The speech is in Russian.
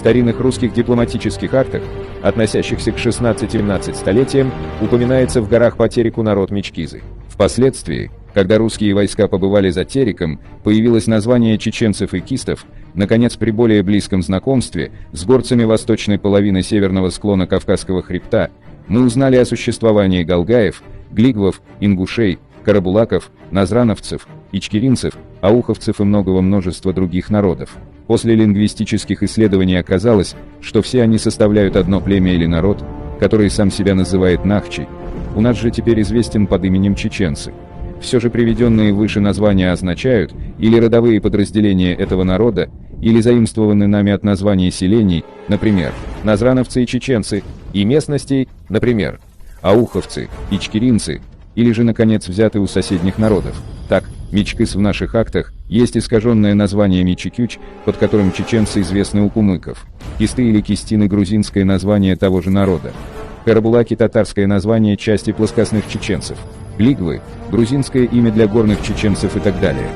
старинных русских дипломатических актах, относящихся к 16-17 столетиям, упоминается в горах по Тереку народ Мичкизы. Впоследствии, когда русские войска побывали за Тереком, появилось название чеченцев и кистов. Наконец, при более близком знакомстве с горцами восточной половины северного склона Кавказского хребта, мы узнали о существовании галгаев, глигвов, ингушей, карабулаков, назрановцев, ичкеринцев, ауховцев и многого множества других народов. После лингвистических исследований оказалось, что все они составляют одно племя или народ, который сам себя называет нахчи. У нас же теперь известен под именем чеченцы. Все же приведенные выше названия означают или родовые подразделения этого народа, или заимствованы нами от названий селений, например, назрановцы и чеченцы, и местностей, например, ауховцы, ичкеринцы, или же, наконец, взяты у соседних народов. Так, Мичкыс в наших актах есть искаженное название Мичикюч, под которым чеченцы известны у кумыков. Кисты или кистины – грузинское название того же народа. Карабулаки – татарское название части плоскостных чеченцев. Глигвы – грузинское имя для горных чеченцев и так далее.